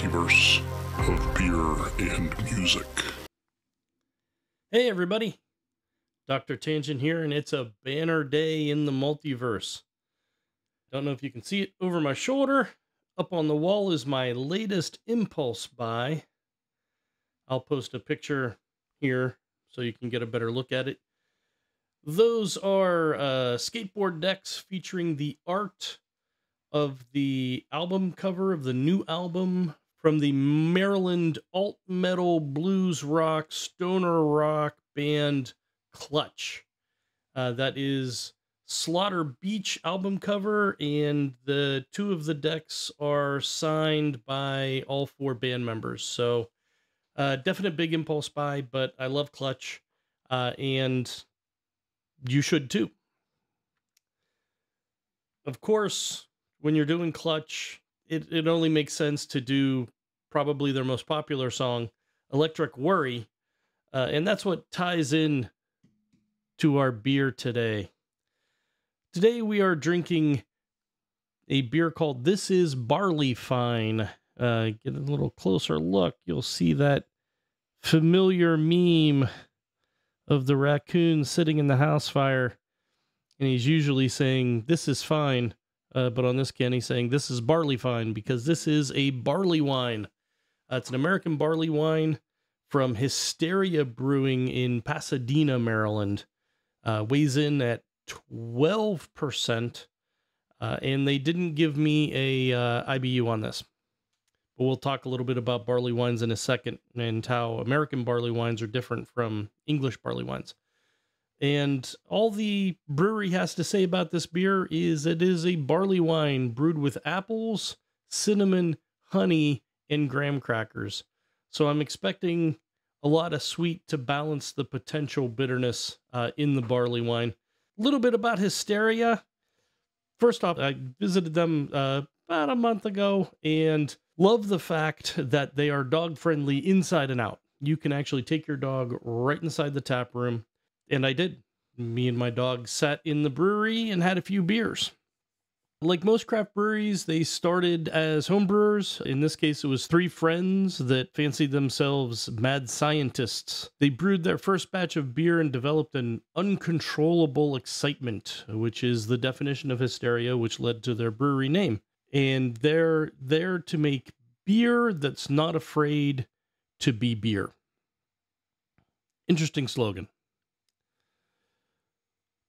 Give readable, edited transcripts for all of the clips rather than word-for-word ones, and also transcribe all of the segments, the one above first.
multiverse of beer and music. Hey everybody, Dr. Tangent here, and it's a banner day in the multiverse. Don't know if you can see it over my shoulder. Up on the wall is my latest impulse buy. I'll post a picture here so you can get a better look at it. Those are skateboard decks featuring the art of the album cover of the new album from the Maryland alt metal blues rock stoner rock band Clutch. That is Slaughter Beach album cover, and the two of the decks are signed by all four band members. So definite big impulse buy, but I love Clutch, and you should too. Of course, when you're doing Clutch, it only makes sense to do probably their most popular song, Electric Worry, and that's what ties in to our beer today. Today we are drinking a beer called This Is Barleywine. Get a little closer look, you'll see that familiar meme of the raccoon sitting in the house fire, and he's usually saying, "This is fine." But on this can, he's saying, "This is barley fine," because this is a barley wine. It's an American barley wine from Hysteria Brewing in Pasadena, Maryland. Weighs in at 12%, and they didn't give me a IBU on this. But we'll talk a little bit about barley wines in a second and how American barley wines are different from English barley wines. And all the brewery has to say about this beer is it is a barley wine brewed with apples, cinnamon, honey, and graham crackers. So I'm expecting a lot of sweet to balance the potential bitterness in the barley wine. A little bit about Hysteria. First off, I visited them about a month ago and love the fact that they are dog-friendly inside and out. You can actually take your dog right inside the tap room. And I did. Me and my dog sat in the brewery and had a few beers. Like most craft breweries, they started as home brewers. In this case, it was three friends that fancied themselves mad scientists. They brewed their first batch of beer and developed an uncontrollable excitement, which is the definition of hysteria, which led to their brewery name. And they're there to make beer that's not afraid to be beer. Interesting slogan.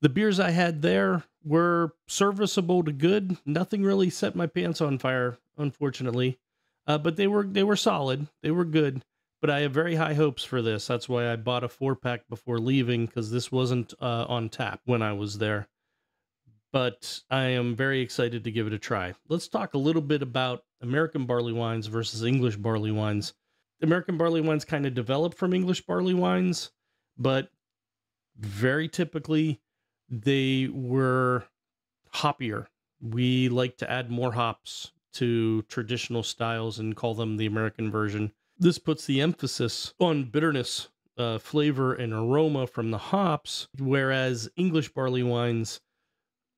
The beers I had there were serviceable to good. Nothing really set my pants on fire, unfortunately. But they were solid. They were good. But I have very high hopes for this. That's why I bought a 4-pack before leaving, because this wasn't on tap when I was there. But I am very excited to give it a try. Let's talk a little bit about American barley wines versus English barley wines. American barley wines kind of developed from English barley wines, but very typically they were hoppier. We like to add more hops to traditional styles and call them the American version. This puts the emphasis on bitterness, flavor, and aroma from the hops, whereas English barley wines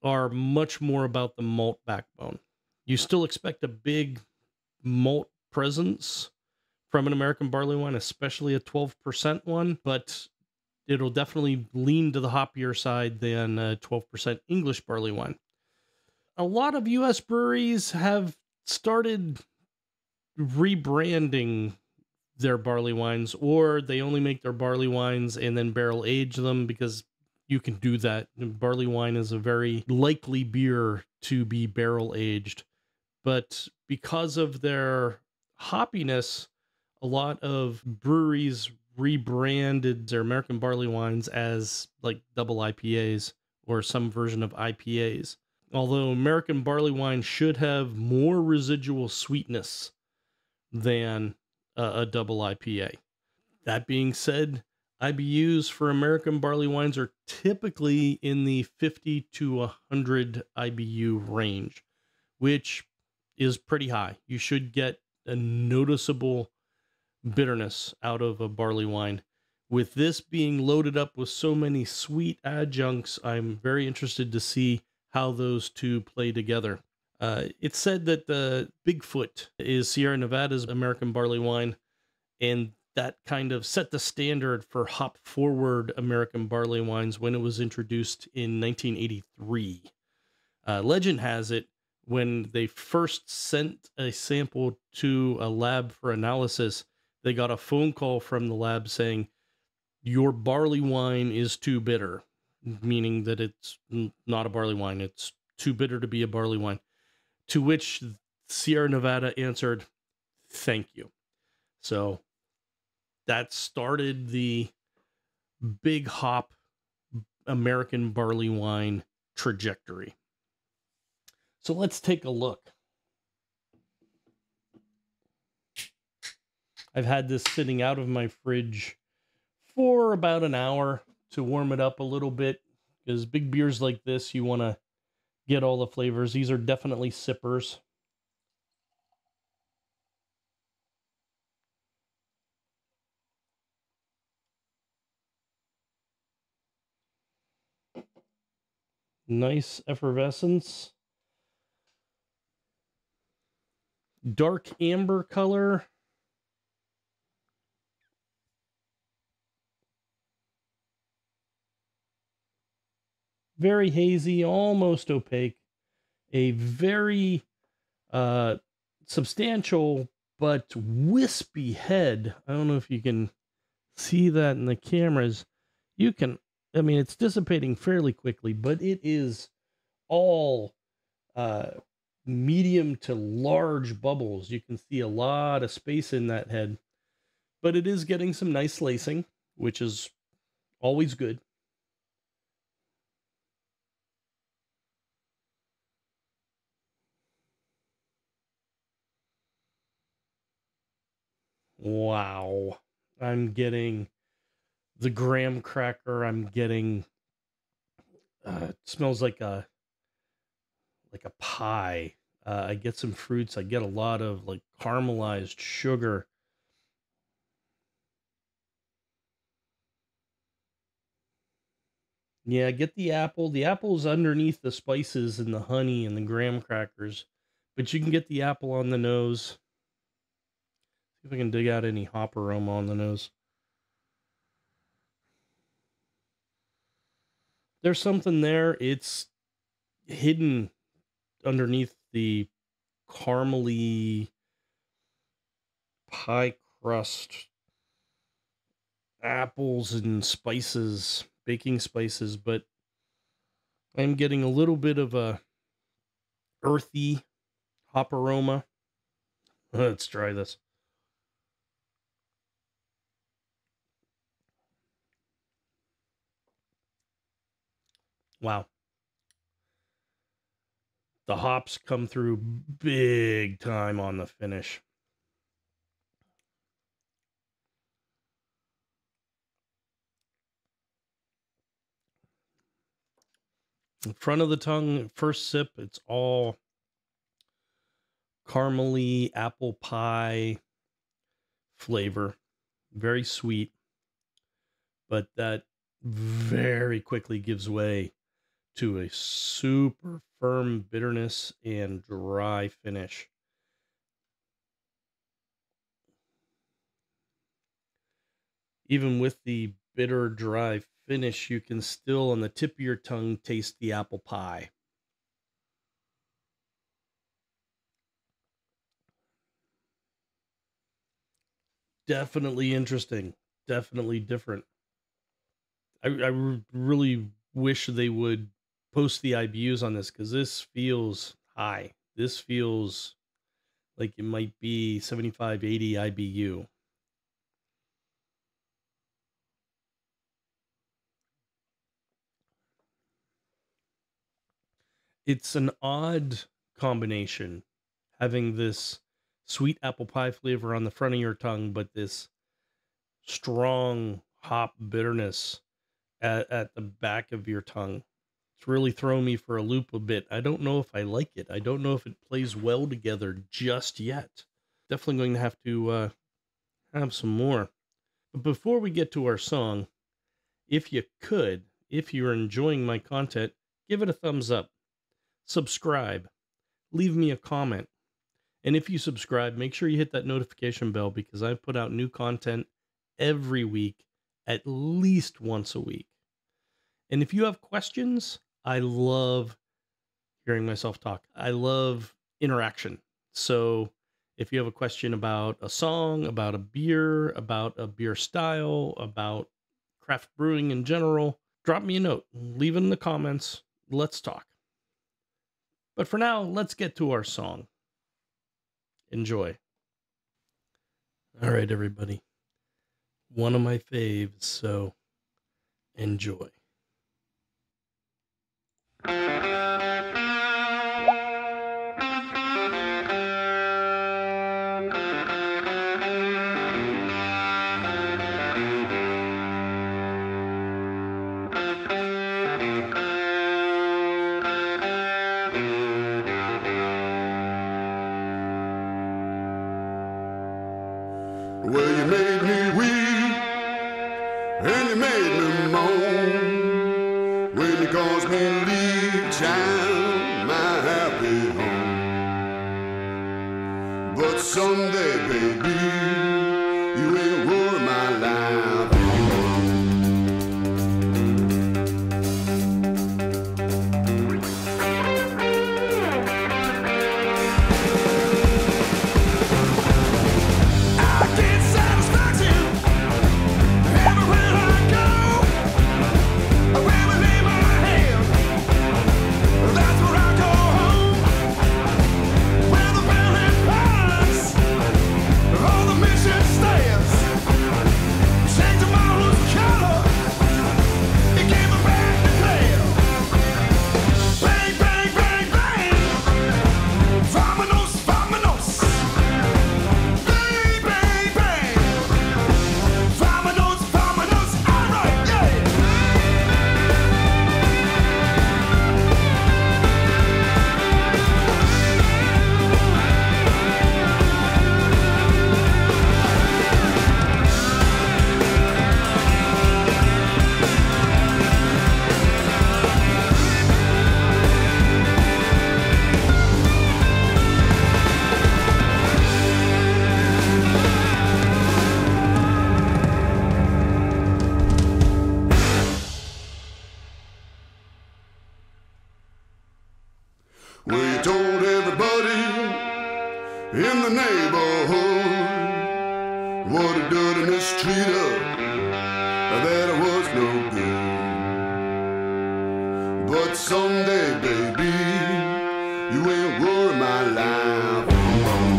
are much more about the malt backbone. You still expect a big malt presence from an American barley wine, especially a 12% one, but it'll definitely lean to the hoppier side than 12% English barley wine. A lot of U.S. breweries have started rebranding their barley wines, or they only make their barley wines and then barrel age them, because you can do that. Barley wine is a very likely beer to be barrel aged. But because of their hoppiness, a lot of breweries rebranded their American barley wines as like double IPAs or some version of IPAs. Although American barley wine should have more residual sweetness than a double IPA. That being said, IBUs for American barley wines are typically in the 50 to 100 IBU range, which is pretty high. You should get a noticeable bitterness out of a barley wine. With this being loaded up with so many sweet adjuncts, I'm very interested to see how those two play together. It's said that the Bigfoot is Sierra Nevada's American barley wine, and that kind of set the standard for hop forward American barley wines when it was introduced in 1983. Legend has it when they first sent a sample to a lab for analysis, they got a phone call from the lab saying, "Your barley wine is too bitter," meaning that it's not a barley wine. It's too bitter to be a barley wine. To which Sierra Nevada answered, "Thank you." So that started the big hop American barley wine trajectory. So let's take a look. I've had this sitting out of my fridge for about an hour to warm it up a little bit, because big beers like this, you want to get all the flavors. These are definitely sippers. Nice effervescence. Dark amber color. Very hazy, almost opaque. A very substantial but wispy head. I don't know if you can see that in the cameras. You can, I mean, it's dissipating fairly quickly, but it is all medium to large bubbles. You can see a lot of space in that head, but it is getting some nice lacing, which is always good. Wow. I'm getting the graham cracker. I'm getting, it smells like a pie. I get some fruits. I get a lot of like caramelized sugar. Yeah, get the apple. The apple's underneath the spices and the honey and the graham crackers, but you can get the apple on the nose. See if I can dig out any hop aroma on the nose. There's something there. It's hidden underneath the caramely pie crust, apples and spices, baking spices, but I'm getting a little bit of a earthy hop aroma. Let's try this. Wow. The hops come through big time on the finish. In front of the tongue, first sip, it's all caramely apple pie flavor. Very sweet, but that very quickly gives way to a super firm bitterness and dry finish. Even with the bitter, dry finish, you can still, on the tip of your tongue, taste the apple pie. Definitely interesting. Definitely different. I really wish they would post the IBUs on this, because this feels high. This feels like it might be 75, 80 IBU. It's an odd combination, having this sweet apple pie flavor on the front of your tongue, but this strong hop bitterness at the back of your tongue. It's really thrown me for a loop a bit. I don't know if I like it. I don't know if it plays well together just yet. Definitely going to have to have some more. But before we get to our song, if you could, if you're enjoying my content, give it a thumbs up, subscribe, leave me a comment. And if you subscribe, make sure you hit that notification bell because I put out new content every week, at least once a week. And if you have questions, I love hearing myself talk. I love interaction. So if you have a question about a song, about a beer style, about craft brewing in general, drop me a note, leave it in the comments. Let's talk. But for now, let's get to our song. Enjoy. All right, everybody. One of my faves, so enjoy. Well, you made me weep, and you made me moan. When you caused me to leave, child, my happy home. But someday, baby, you ain't worth my life anymore. Well, you told everybody in the neighborhood what a dirty mistreater, that I was no good. But someday, baby, you ain't worth my life alone.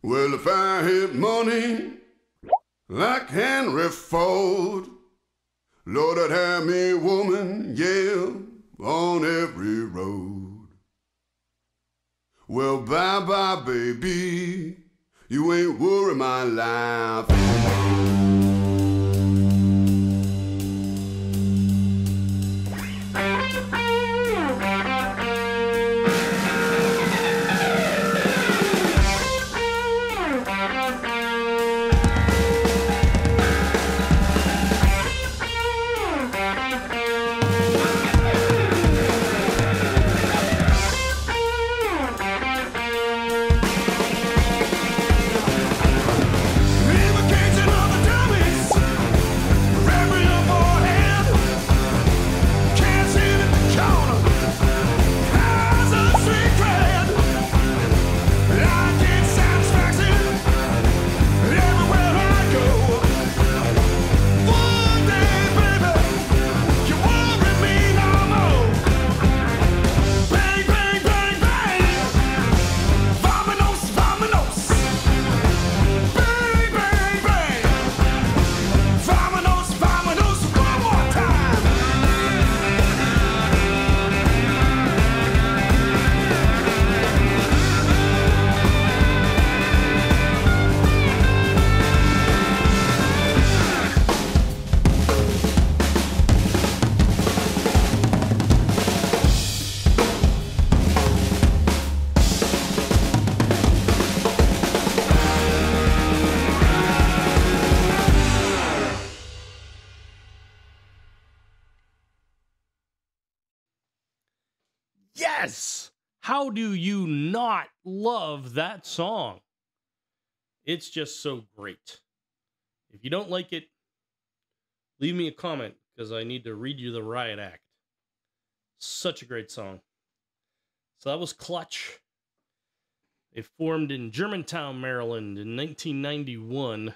Well, if I had money like Henry Ford, Lord, I'd have me a woman, yeah, on every road. Well, bye-bye, baby, you ain't worth my life anymore. How do you not love that song? It's just so great. If you don't like it, leave me a comment, because I need to read you the riot act. Such a great song. So that was Clutch. They formed in Germantown, Maryland in 1991,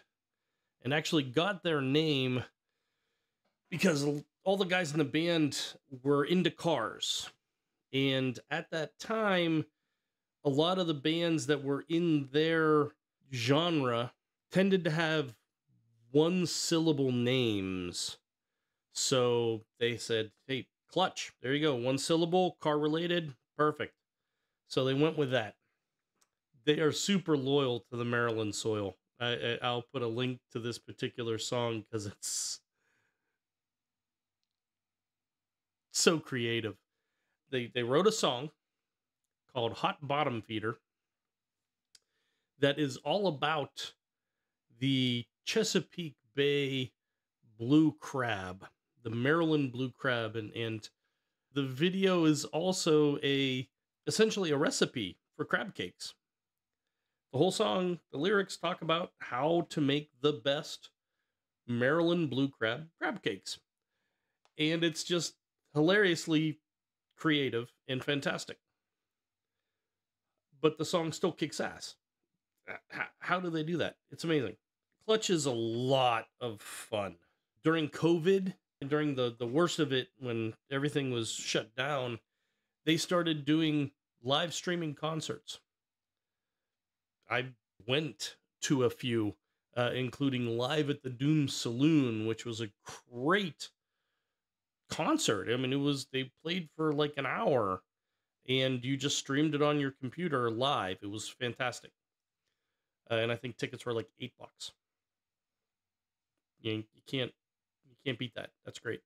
and actually got their name because all the guys in the band were into cars. And at that time, a lot of the bands that were in their genre tended to have one-syllable names. So they said, hey, Clutch, there you go, one syllable, car-related, perfect. So they went with that. They are super loyal to the Maryland soil. I'll put a link to this particular song because it's so creative. They wrote a song called Hot Bottom Feeder that is all about the Chesapeake Bay blue crab, the Maryland blue crab, and the video is also essentially a recipe for crab cakes. The whole song, the lyrics talk about how to make the best Maryland blue crab cakes. And it's just hilariously creative and fantastic. But the song still kicks ass. How do they do that? It's amazing. Clutch is a lot of fun. During COVID, during the worst of it, when everything was shut down, they started doing live streaming concerts. I went to a few, including Live at the Doom Saloon, which was a great concert. I mean, they played for like an hour, and you just streamed it on your computer live. It was fantastic. And I think tickets were like $8. You can't beat that. That's great.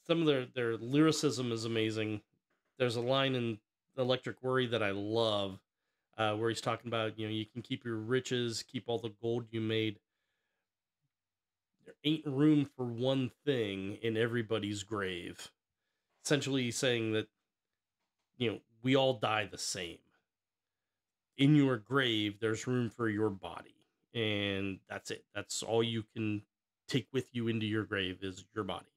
Some of their lyricism is amazing. There's a line in Electric Worry that I love, where he's talking about, you can keep your riches, keep all the gold you made. There ain't room for one thing in everybody's grave. Essentially saying that, we all die the same. In your grave, there's room for your body. And that's it. That's all you can take with you into your grave is your body.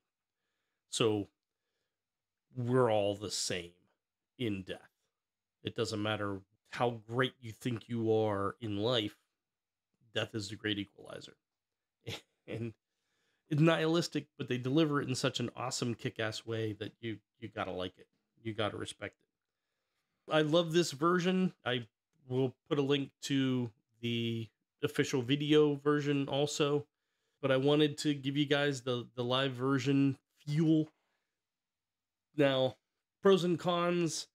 So we're all the same in death. It doesn't matter how great you think you are in life. Death is the great equalizer. And it's nihilistic, but they deliver it in such an awesome kick-ass way that you gotta like it. You gotta respect it. I love this version. I will put a link to the official video version also, but I wanted to give you guys the live version feel. Now, pros and cons.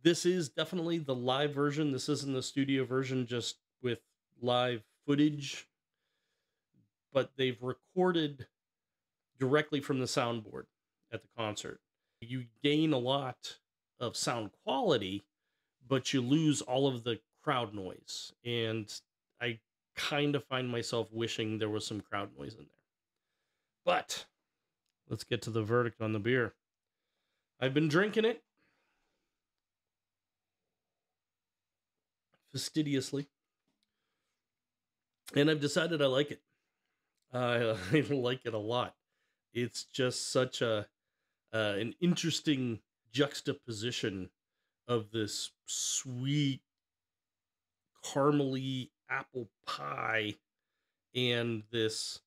This is definitely the live version. This isn't the studio version just with live footage, but they've recorded directly from the soundboard at the concert. You gain a lot of sound quality, but you lose all of the crowd noise. And I kind of find myself wishing there was some crowd noise in there. But let's get to the verdict on the beer. I've been drinking it fastidiously, and I've decided I like it. I like it a lot. It's just such an interesting juxtaposition of this sweet caramely apple pie and this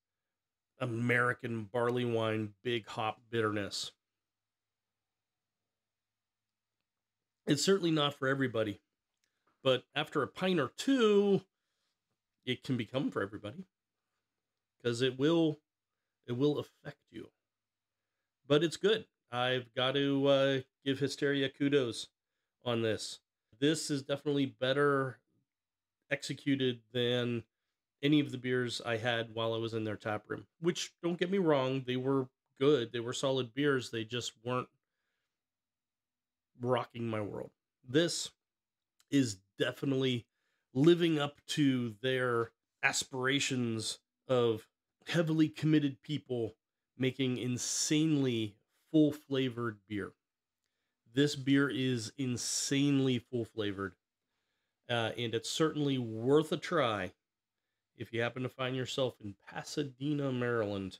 American barley wine big hop bitterness. It's certainly not for everybody, but after a pint or two, it can become for everybody, because it will affect you. But it's good. I've got to give Hysteria kudos on this. This is definitely better executed than any of the beers I had while I was in their tap room, which, don't get me wrong, they were good. They were solid beers. They just weren't rocking my world. This is definitely living up to their aspirations of heavily committed people making insanely full flavored beer. This beer is insanely full flavored, and it's certainly worth a try if you happen to find yourself in Pasadena, Maryland.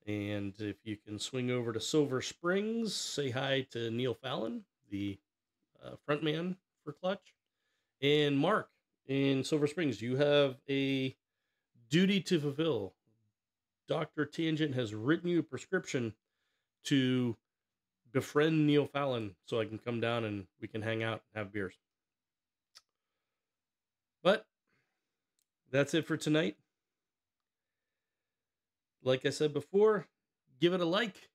And if you can swing over to Silver Springs, say hi to Neil Fallon, the front man for Clutch. And Mark, in Silver Springs, you have a duty to fulfill. Dr. Tangent has written you a prescription to befriend Neil Fallon so I can come down and we can hang out and have beers. But that's it for tonight. Like I said before, give it a like,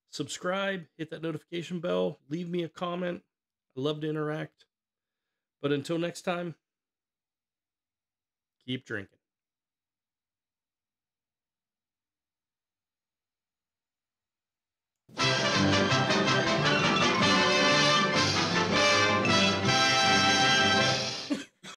subscribe, hit that notification bell, leave me a comment. I love to interact. But until next time, keep drinking.